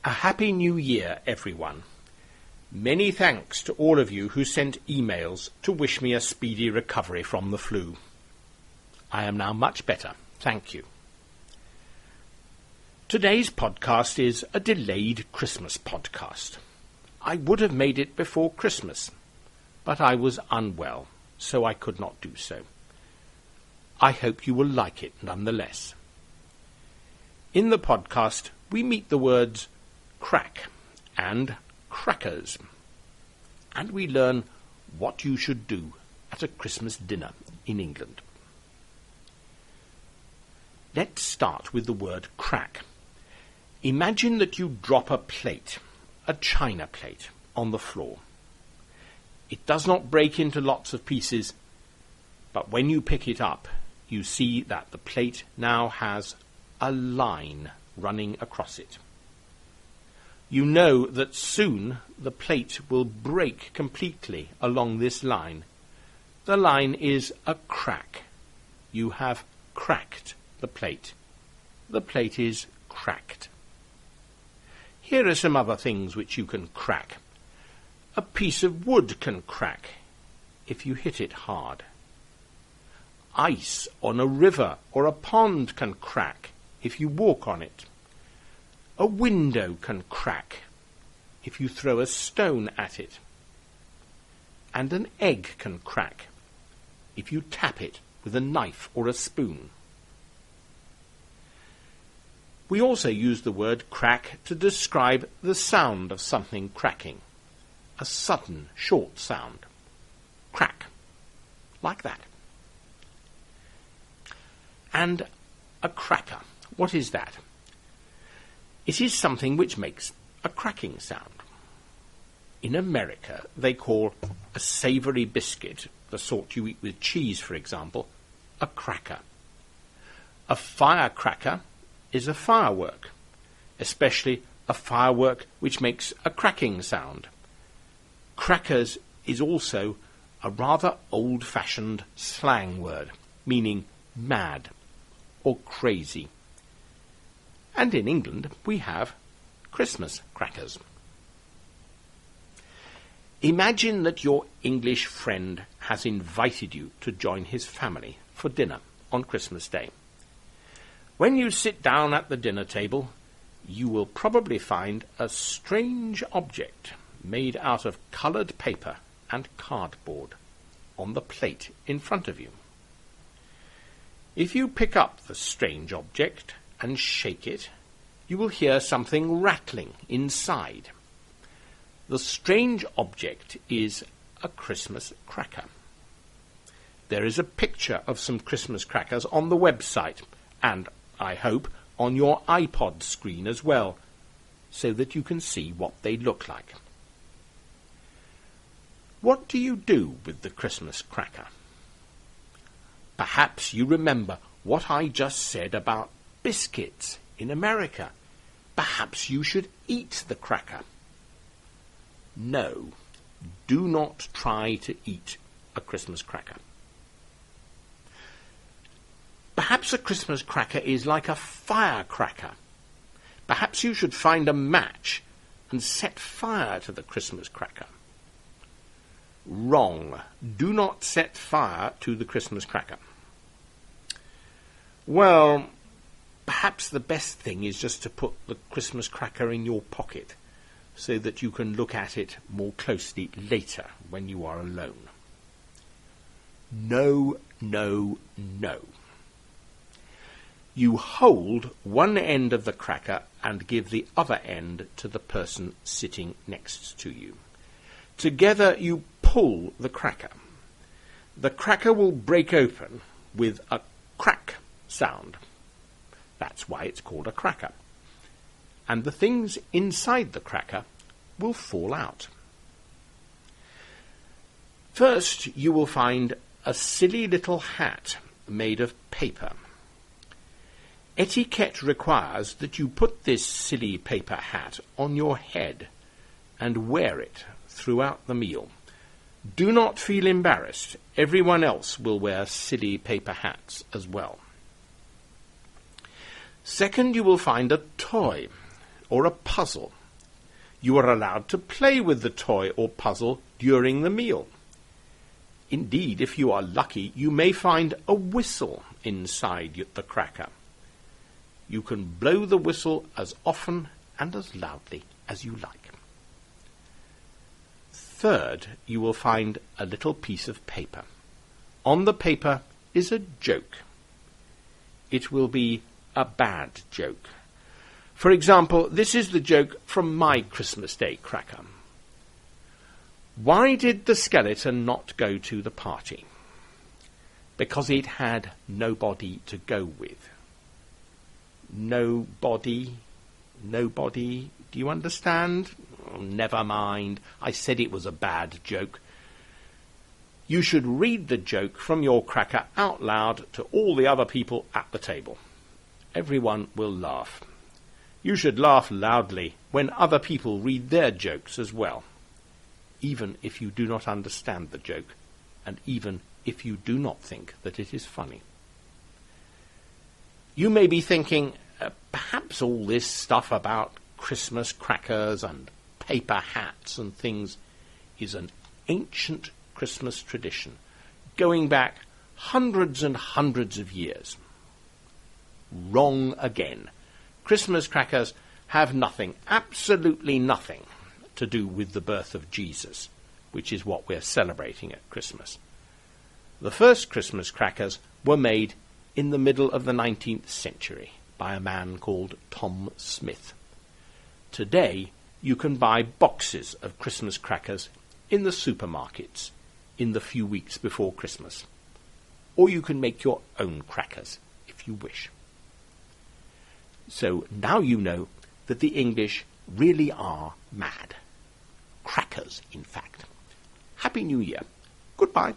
A Happy New Year, everyone. Many thanks to all of you who sent emails to wish me a speedy recovery from the flu. I am now much better, thank you. Today's podcast is a delayed Christmas podcast. I would have made it before Christmas, but I was unwell, so I could not do so. I hope you will like it nonetheless. In the podcast, we meet the words crack and crackers, and we learn what you should do at a Christmas dinner in England. Let's start with the word crack. Imagine that you drop a plate, a china plate, on the floor. It does not break into lots of pieces, but when you pick it up, you see that the plate now has a line running across it. You know that soon the plate will break completely along this line. The line is a crack. You have cracked the plate. The plate is cracked. Here are some other things which you can crack. A piece of wood can crack if you hit it hard. Ice on a river or a pond can crack if you walk on it. A window can crack if you throw a stone at it. And an egg can crack if you tap it with a knife or a spoon. We also use the word crack to describe the sound of something cracking. A sudden, short sound. Crack. Like that. And a cracker. What is that? It is something which makes a cracking sound. In America, they call a savoury biscuit, the sort you eat with cheese, for example, a cracker. A firecracker is a firework, especially a firework which makes a cracking sound. Crackers is also a rather old-fashioned slang word, meaning mad or crazy. And in England, we have Christmas crackers. Imagine that your English friend has invited you to join his family for dinner on Christmas Day. When you sit down at the dinner table, you will probably find a strange object made out of coloured paper and cardboard on the plate in front of you. If you pick up the strange object and shake it, you will hear something rattling inside. The strange object is a Christmas cracker. There is a picture of some Christmas crackers on the website, and, I hope, on your iPod screen as well, so that you can see what they look like. What do you do with the Christmas cracker? Perhaps you remember what I just said about biscuits in America. Perhaps you should eat the cracker. No, do not try to eat a Christmas cracker. Perhaps a Christmas cracker is like a firecracker. Perhaps you should find a match and set fire to the Christmas cracker. Wrong. Do not set fire to the Christmas cracker. Well, perhaps the best thing is just to put the Christmas cracker in your pocket so that you can look at it more closely later when you are alone. No, no, no. You hold one end of the cracker and give the other end to the person sitting next to you. Together you pull the cracker. The cracker will break open with a crack sound. That's why it's called a cracker. And the things inside the cracker will fall out. First, you will find a silly little hat made of paper. Etiquette requires that you put this silly paper hat on your head and wear it throughout the meal. Do not feel embarrassed. Everyone else will wear silly paper hats as well. Second, you will find a toy, or a puzzle. You are allowed to play with the toy or puzzle during the meal. Indeed, if you are lucky, you may find a whistle inside the cracker. You can blow the whistle as often and as loudly as you like. Third, you will find a little piece of paper. On the paper is a joke. It will be a bad joke. For example, this is the joke from my Christmas Day cracker. Why did the skeleton not go to the party? Because it had nobody to go with. Nobody? Do you understand? Oh, never mind. I said it was a bad joke. You should read the joke from your cracker out loud to all the other people at the table. Everyone will laugh. You should laugh loudly when other people read their jokes as well, even if you do not understand the joke, and even if you do not think that it is funny. You may be thinking, perhaps all this stuff about Christmas crackers and paper hats and things is an ancient Christmas tradition, going back hundreds and hundreds of years. Wrong again. Christmas crackers have nothing, absolutely nothing, to do with the birth of Jesus, which is what we're celebrating at Christmas. The first Christmas crackers were made in the middle of the 19th century by a man called Tom Smith. Today, you can buy boxes of Christmas crackers in the supermarkets in the few weeks before Christmas. Or you can make your own crackers if you wish. So now you know that the English really are mad. Crackers, in fact. Happy New Year. Goodbye.